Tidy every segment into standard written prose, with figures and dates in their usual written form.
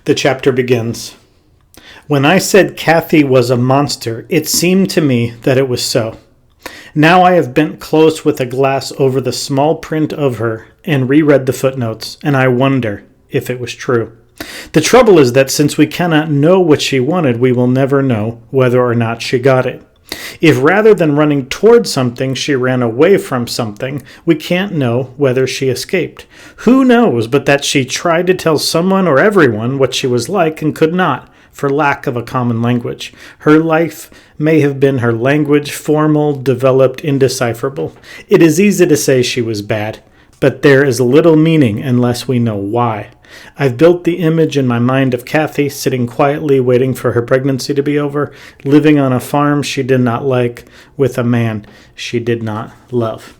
The chapter begins. When I said Kathy was a monster, it seemed to me that it was so. Now I have bent close with a glass over the small print of her and reread the footnotes, and I wonder if it was true. The trouble is that since we cannot know what she wanted, we will never know whether or not she got it. If rather than running towards something, she ran away from something, we can't know whether she escaped. Who knows but that she tried to tell someone or everyone what she was like and could not, for lack of a common language. Her life may have been her language, formal, developed, indecipherable. It is easy to say she was bad, but there is little meaning unless we know why. I've built the image in my mind of Kathy sitting quietly waiting for her pregnancy to be over, living on a farm she did not like, with a man she did not love.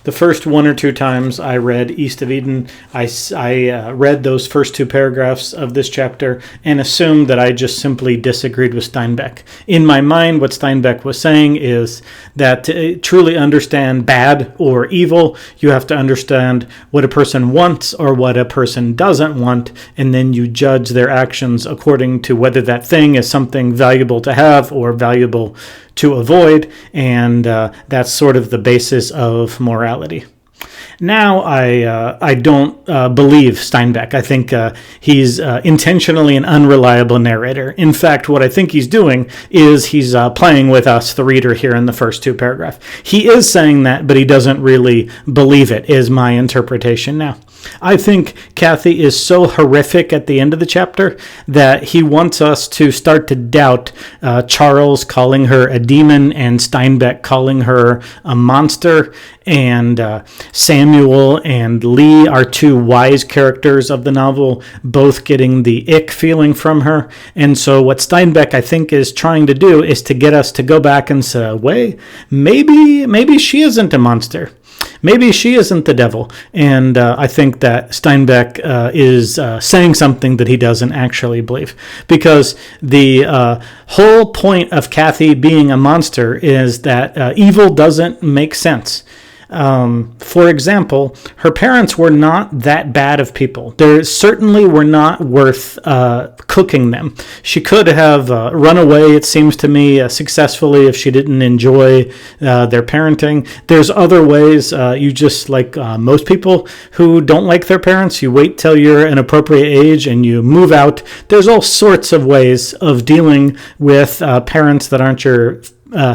The first one or two times I read East of Eden, I read those first two paragraphs of this chapter and assumed that I just simply disagreed with Steinbeck. In my mind, what Steinbeck was saying is that to truly understand bad or evil, you have to understand what a person wants or what a person doesn't want, and then you judge their actions according to whether that thing is something valuable to have or valuable to avoid, and that's sort of the basis of morality. Now I don't believe Steinbeck. I think he's intentionally an unreliable narrator. In fact, what I think he's doing is he's playing with us, the reader, here in the first two paragraphs. He is saying that, but he doesn't really believe it, is my interpretation now. I think Kathy is so horrific at the end of the chapter that he wants us to start to doubt Charles calling her a demon and Steinbeck calling her a monster, and Samuel and Lee are two wise characters of the novel, both getting the ick feeling from her. And so what Steinbeck, I think, is trying to do is to get us to go back and say, wait, maybe she isn't a monster. Maybe she isn't the devil. And I think that Steinbeck is saying something that he doesn't actually believe. Because the whole point of Kathy being a monster is that evil doesn't make sense. For example, her parents were not that bad of people. They certainly were not worth cooking them. She could have run away, it seems to me, successfully if she didn't enjoy their parenting. There's other ways. You just, like most people who don't like their parents, you wait till you're an appropriate age and you move out. There's all sorts of ways of dealing with parents that aren't your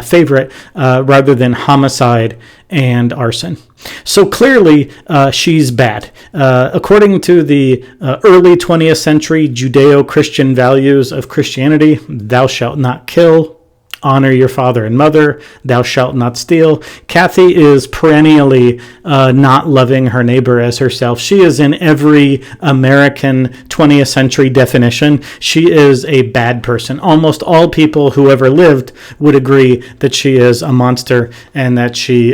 favorite, rather than homicide and arson. So clearly, she's bad. According to the early 20th century Judeo-Christian values of Christianity, thou shalt not kill, honor your father and mother, thou shalt not steal. Kathy is perennially not loving her neighbor as herself. She is in every American 20th century definition. She is a bad person. Almost all people who ever lived would agree that she is a monster and that she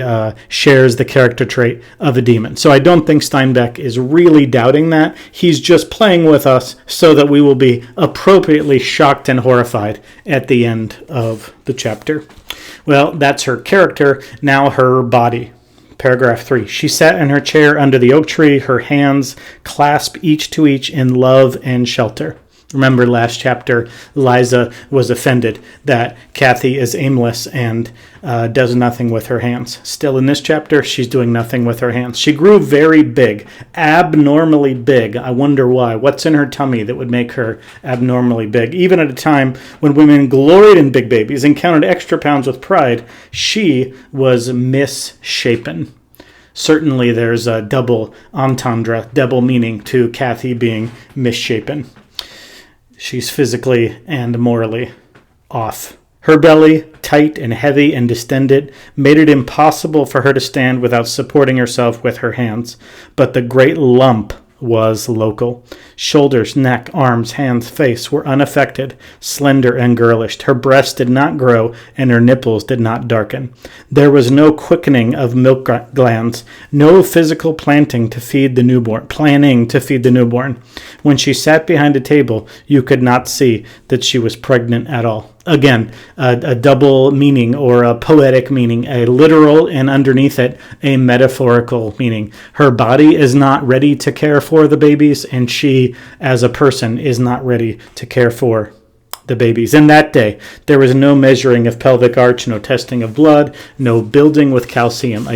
shares the character trait of a demon. So I don't think Steinbeck is really doubting that. He's just playing with us so that we will be appropriately shocked and horrified at the end of the chapter. Well, that's her character. Now her body. Paragraph 3. She sat in her chair under the oak tree, her hands clasped each to each in love and shelter. Remember last chapter, Liza was offended that Kathy is aimless and does nothing with her hands. Still in this chapter, she's doing nothing with her hands. She grew very big, abnormally big. I wonder why. What's in her tummy that would make her abnormally big? Even at a time when women gloried in big babies and counted extra pounds with pride, she was misshapen. Certainly there's a double entendre, double meaning to Kathy being misshapen. She's physically and morally off. Her belly, tight and heavy and distended, made it impossible for her to stand without supporting herself with her hands. But the great lump was local. Shoulders, neck, arms, hands, face were unaffected, slender and girlish. Her breasts did not grow, and her nipples did not darken. There was no quickening of milk glands, no physical planning to feed the newborn. When she sat behind a table, you could not see that she was pregnant at all. Again, a double meaning or a poetic meaning, a literal and underneath it, a metaphorical meaning. Her body is not ready to care for the babies, and she, as a person, is not ready to care for the babies. In that day, there was no measuring of pelvic arch, no testing of blood, no building with calcium.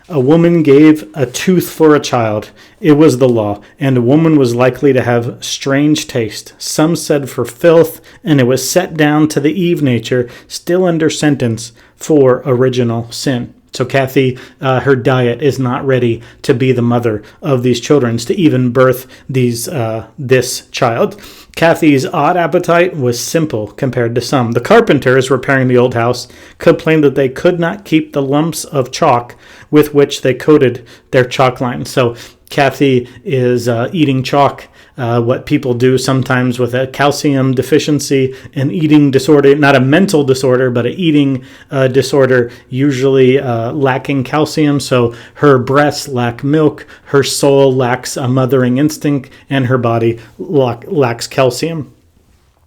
A woman gave a tooth for a child. It was the law, and a woman was likely to have strange taste. Some said for filth, and it was set down to the Eve nature, still under sentence for original sin. So Kathy, her diet is not ready to be the mother of these children, to even birth this child. Kathy's odd appetite was simple compared to some. The carpenters repairing the old house complained that they could not keep the lumps of chalk with which they coated their chalk lines. So Kathy is eating chalk, what people do sometimes with a calcium deficiency, an eating disorder, not a mental disorder, but an eating disorder, usually lacking calcium. So her breasts lack milk, her soul lacks a mothering instinct, and her body lacks calcium.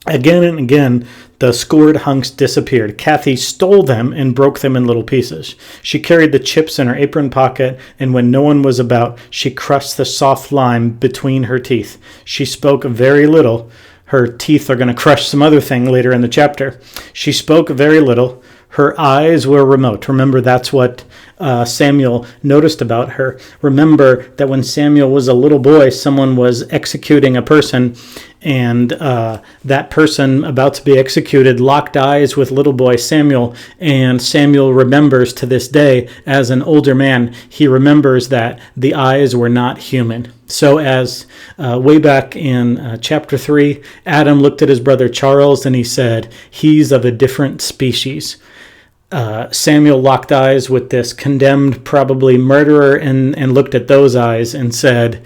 Again and again, the scored hunks disappeared. Kathy stole them and broke them in little pieces. She carried the chips in her apron pocket, and when no one was about, she crushed the soft lime between her teeth. She spoke very little. Her teeth are going to crush some other thing later in the chapter. She spoke very little. Her eyes were remote. Remember, that's what Samuel noticed about her. Remember that when Samuel was a little boy, someone was executing a person, and that person about to be executed locked eyes with little boy Samuel, and Samuel remembers to this day, as an older man, he remembers that the eyes were not human. So as way back in chapter 3, Adam looked at his brother Charles and he said, he's of a different species. Samuel locked eyes with this condemned, probably murderer, and looked at those eyes and said,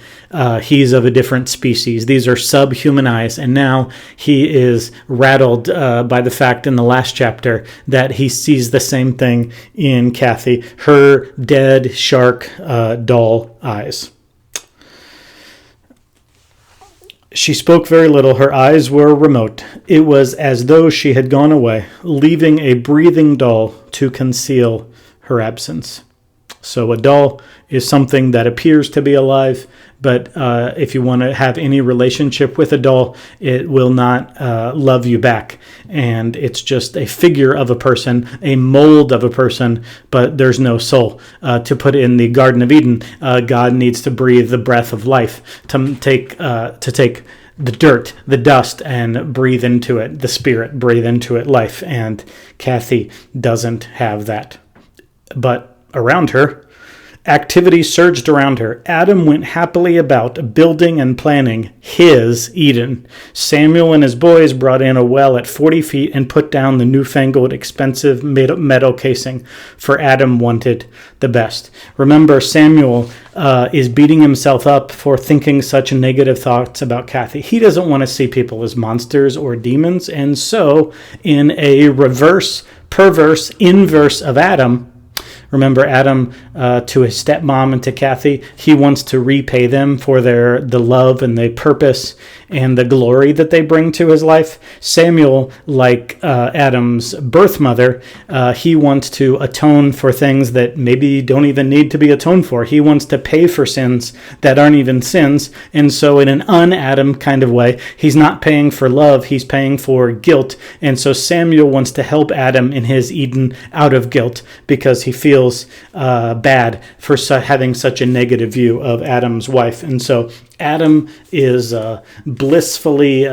he's of a different species. These are subhuman eyes. And now he is rattled by the fact in the last chapter that he sees the same thing in Kathy, her dead, shark, dull eyes. She spoke very little. Her eyes were remote. It was as though she had gone away, leaving a breathing doll to conceal her absence. So a doll is something that appears to be alive, but if you want to have any relationship with a doll, it will not love you back. And it's just a figure of a person, a mold of a person, but there's no soul. To put it in the Garden of Eden, God needs to breathe the breath of life, to take the dirt, the dust, and breathe into it, the spirit, breathe into it life. And Kathy doesn't have that. But around her, activity surged around her. Adam went happily about, building and planning his Eden. Samuel and his boys brought in a well at 40 feet and put down the newfangled, expensive metal casing, for Adam wanted the best. Remember, Samuel is beating himself up for thinking such negative thoughts about Kathy. He doesn't want to see people as monsters or demons, and so in a reverse, perverse, inverse of Adam, remember Adam to his stepmom and to Kathy, he wants to repay them for the love and the purpose and the glory that they bring to his life. Samuel, like Adam's birth mother, he wants to atone for things that maybe don't even need to be atoned for. He wants to pay for sins that aren't even sins. And so in an un-Adam kind of way, he's not paying for love, he's paying for guilt. And so Samuel wants to help Adam in his Eden out of guilt because he feels bad for having such a negative view of Adam's wife. And so Adam is blissfully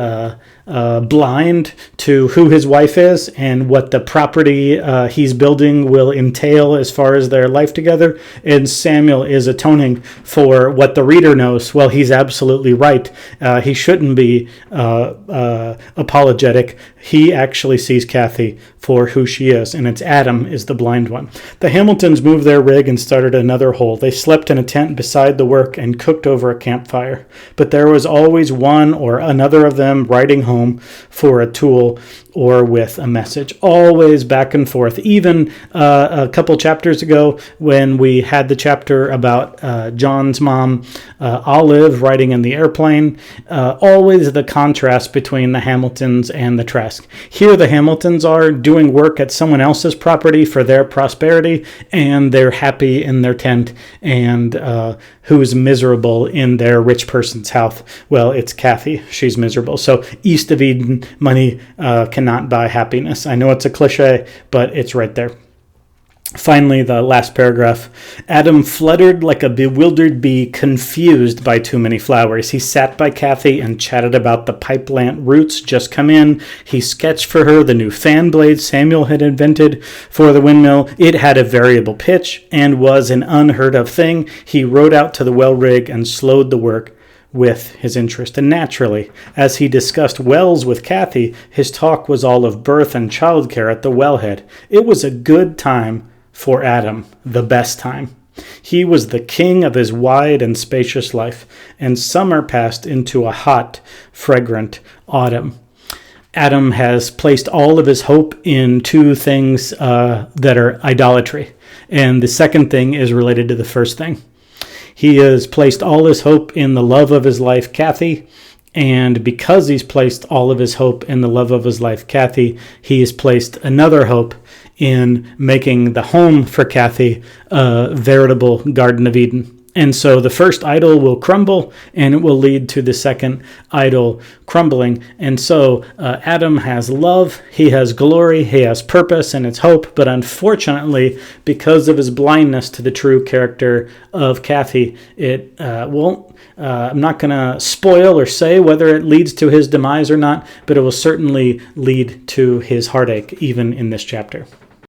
blind to who his wife is and what the property he's building will entail as far as their life together. And Samuel is atoning for what the reader knows. Well, he's absolutely right. He shouldn't be apologetic. He actually sees Kathy for who she is, and it's Adam is the blind one. The Hamiltons moved their rig and started another hole. They slept in a tent beside the work and cooked over a campfire. other, but there was always one or another of them riding home for a tool or with a message, always back and forth. Even a couple chapters ago, when we had the chapter about John's mom, Olive, riding in the airplane, always the contrast between the Hamiltons and the Trask. Here the Hamiltons are doing work at someone else's property for their prosperity, and they're happy in their tent, and who's miserable in their rich person's house? Well, it's Kathy. She's miserable. So East of Eden, money cannot buy happiness. I know it's a cliche, but it's right there. Finally, the last paragraph. Adam fluttered like a bewildered bee, confused by too many flowers. He sat by Kathy and chatted about the pipelant roots just come in. He sketched for her the new fan blade Samuel had invented for the windmill. It had a variable pitch and was an unheard of thing. He rode out to the well rig and slowed the work with his interest. And naturally, as he discussed wells with Kathy, his talk was all of birth and childcare at the wellhead. It was a good time for Adam, the best time. He was the king of his wide and spacious life, and summer passed into a hot, fragrant autumn. Adam has placed all of his hope in two things that are idolatry, and the second thing is related to the first thing. He has placed all his hope in the love of his life, Kathy, and because he's placed all of his hope in the love of his life, Kathy, he has placed another hope in making the home for Kathy a veritable Garden of Eden. And so the first idol will crumble, and it will lead to the second idol crumbling. And so Adam has love, he has glory, he has purpose, and it's hope. But unfortunately, because of his blindness to the true character of Kathy, it won't. I'm not going to spoil or say whether it leads to his demise or not, but it will certainly lead to his heartache, even in this chapter.